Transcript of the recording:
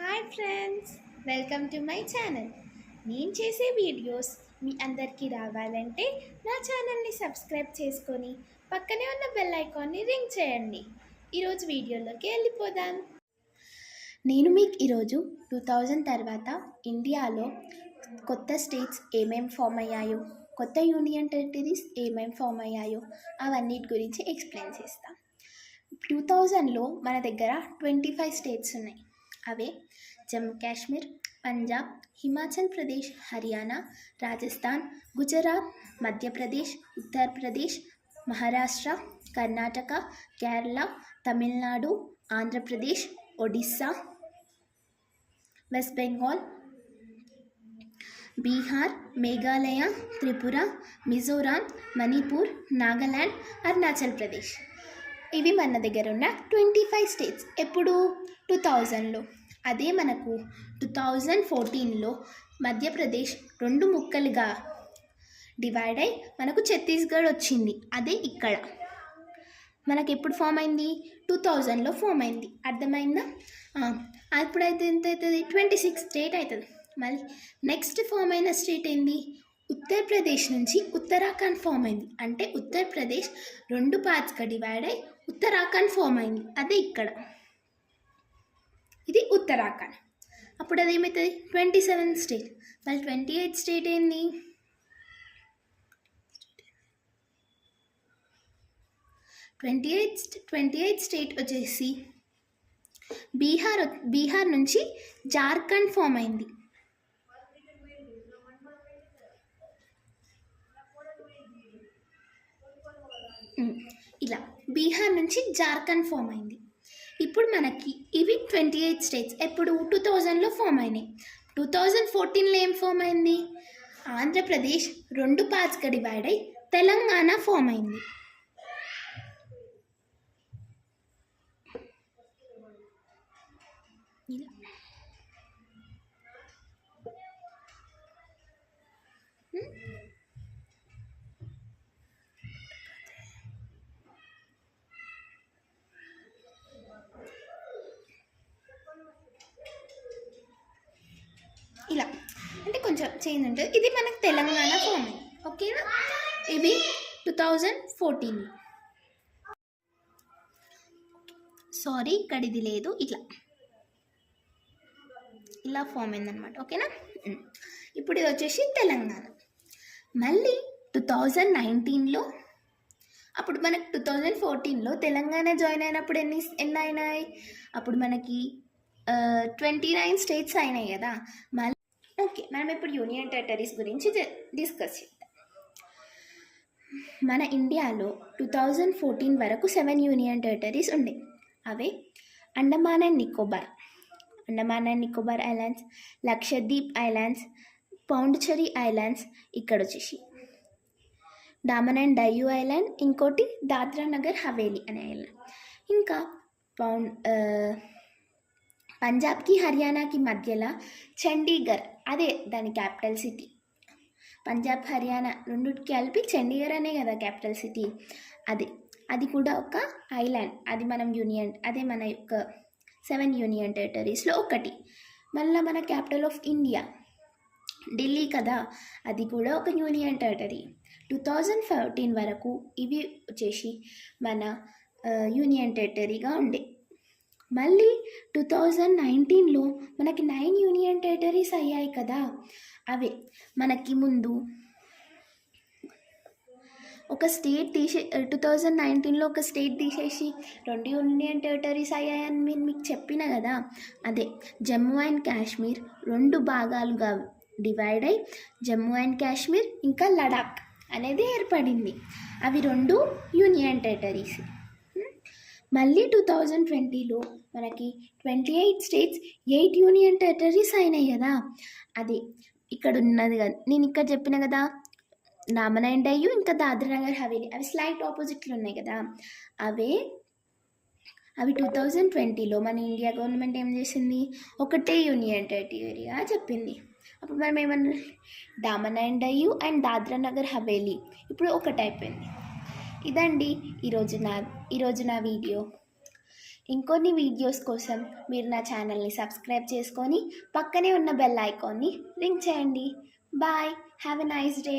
Hi friends, welcome to my channel. నేను చేసే videos మీ అందరికీ రావాలంటే నా ఛానల్ని సబ్స్క్రైబ్ చేసుకొని పక్కనే ఉన్న బెల్ ఐకాన్ని రింగ్ చేయండి. ఈరోజు వీడియోలోకి వెళ్ళిపోదాం. నేను మీకు ఈరోజు 2000 తర్వాత ఇండియాలో కొత్త స్టేట్స్ ఏమేమి ఫామ్ అయ్యాయో, కొత్త యూనియన్ టెరిటరీస్ ఏమేమి ఫామ్ అయ్యాయో అవన్నిటి గురించి ఎక్స్ప్లెయిన్ చేస్తాం. 2000లో మన దగ్గర 25 స్టేట్స్ ఉన్నాయి. అవే జమ్మూ కాశ్మీర్, పంజాబ్, హిమాచల్ ప్రదేశ్, హర్యానా, రాజస్థాన్, గుజరాత్, మధ్యప్రదేశ్, ఉత్తరప్రదేశ్, మహారాష్ట్ర, కర్ణాటక, కేరళ, తమిళనాడు, ఆంధ్రప్రదేశ్, ఒడిస్సా, వెస్ట్ బెంగాల్, బీహార్, మేఘాలయ, త్రిపుర, మిజోరాం, మణిపూర్, నాగాల్యాండ్, అరుణాచల్ ప్రదేశ్. ఇవి మన దగ్గర ఉన్న 25 స్టేట్స్. ఎప్పుడు 2000లో. అదే మనకు 2014లో మధ్యప్రదేశ్ 2 ముక్కలుగా డివైడ్ అయి మనకు ఛత్తీస్గఢ్ వచ్చింది. అదే ఇక్కడ మనకు ఎప్పుడు ఫామ్ అయింది? 2000లో ఫామ్ అయింది. అర్థమైందా? అప్పుడైతే ఎంత అవుతుంది? 26 స్టేట్ అవుతుంది. మళ్ళీ నెక్స్ట్ ఫామ్ అయిన స్టేట్ ఏంది? ఉత్తరప్రదేశ్ నుంచి ఉత్తరాఖండ్ ఫామ్ అయింది. అంటే ఉత్తరప్రదేశ్ 2 పార్ట్స్గా డివైడ్ అయి ఉత్తరాఖండ్ ఫామ్ అయింది. అదే ఇక్కడ ఇది ఉత్తరాఖండ్. అప్పుడు అదేమవుతుంది? 27 స్టేట్. మళ్ళీ 28 స్టేట్ ఏంది? 28 స్టేట్ వచ్చేసి బీహార్ నుంచి జార్ఖండ్ ఫామ్ అయింది. ఇలా బీహార్ నుంచి జార్ఖండ్ ఫామ్ అయింది. ఇప్పుడు మనకి ఇవి 28 స్టేట్స్. ఎప్పుడు? 2000లో ఫామ్ అయినాయి. 2014లో ఏం ఫామ్ అయింది? ఆంధ్రప్రదేశ్ 2 పార్ట్స్గా డివైడ్ అయి తెలంగాణ ఫామ్ అయింది. ఇలా అంటే కొంచెం చేంజ్ ఉంటుంది. ఇది మనకు తెలంగాణ ఫామ్ అయింది. ఓకేనా? ఇవి 2014. సారీ, ఇక్కడ ఇది లేదు. ఇలా ఫామ్ అయిందనమాట. ఓకేనా? ఇప్పుడు ఇది వచ్చేసి తెలంగాణ. మళ్ళీ 2019లో, అప్పుడు మనకు 2014లో తెలంగాణ జాయిన్ అయినప్పుడు ఎన్ని అయినాయి? అప్పుడు మనకి 29 స్టేట్స్ అయినాయి కదా. మళ్ళీ ఓకే, మనం ఇప్పుడు యూనియన్ టెరిటరీస్ గురించి డిస్కస్ చేద్దాం. మన ఇండియాలో 2014 వరకు 7 యూనియన్ టెరిటరీస్ ఉండే. అవే Andaman and Nicobar islands, Lakshadweep islands, Pondicherry islands, ఇక్కడ వచ్చేసి డామన్ అండ్ డయ్యూ ఐలాండ్, ఇంకోటి దాద్రా నగర్ హవేలీ అనే ఐలాండ్, ఇంకా పంజాబ్కి హర్యానాకి మధ్యలో చండీగఢ్, అదే దాని క్యాపిటల్ సిటీ. పంజాబ్ హర్యానా రెండుకి కలిపి చండీగఢ్ అనే కదా క్యాపిటల్ సిటీ. అది కూడా ఒక ఐలాండ్. అది అదే మన యొక్క 7 యూనియన్ టెరిటరీస్లో ఒకటి. మళ్ళీ మన క్యాపిటల్ ఆఫ్ ఇండియా ఢిల్లీ కదా, అది కూడా ఒక యూనియన్ టెరిటరీ. 2014 వరకు ఇవి వచ్చేసి మన యూనియన్ టెరిటరీగా ఉండే. మళ్ళీ 2019లో మనకి 9 యూనియన్ టెరిటరీస్ అయ్యాయి కదా. అవే మనకి ముందు ఒక స్టేట్ 2019లో ఒక స్టేట్ తీసేసి 2 యూనియన్ టెరిటరీస్ అయ్యాయని నేను మీకు చెప్పిన కదా. అదే జమ్మూ అండ్ కాశ్మీర్ 2 భాగాలుగా డివైడ్ అయి జమ్మూ అండ్ కాశ్మీర్ ఇంకా లడాక్ అనేది ఏర్పడింది. అవి 2 యూనియన్ టెరిటరీస్. మళ్ళీ 2020లో మనకి 28 స్టేట్స్ 8 యూనియన్ టెరిటరీస్ అయినాయి కదా. అది ఇక్కడ ఉన్నది కదా, నేను ఇక్కడ చెప్పిన కదా, డామన్ అండ్ డయ్యూ ఇంకా దాద్రా నగర్ హవేలీ. అవి స్లైట్ ఆపోజిట్లో ఉన్నాయి కదా. అవి 2020లో మన ఇండియా గవర్నమెంట్ ఏం చేసింది? ఒకటే యూనియన్ టెరిటరీగా చెప్పింది. అప్పుడు మనం ఏమన్నా డామన్ అండ్ డయ్యూ అండ్ దాద్రా నగర్ హవేలీ ఇప్పుడు ఒకటి అయిపోయింది. ఇదండి ఈరోజు నా వీడియో. ఇంకొన్ని వీడియోస్ కోసం మీరు నా ఛానల్ని సబ్స్క్రైబ్ చేసుకొని పక్కనే ఉన్న బెల్ ఐకాన్ని రింగ్ చేయండి. Bye. Have a nice day.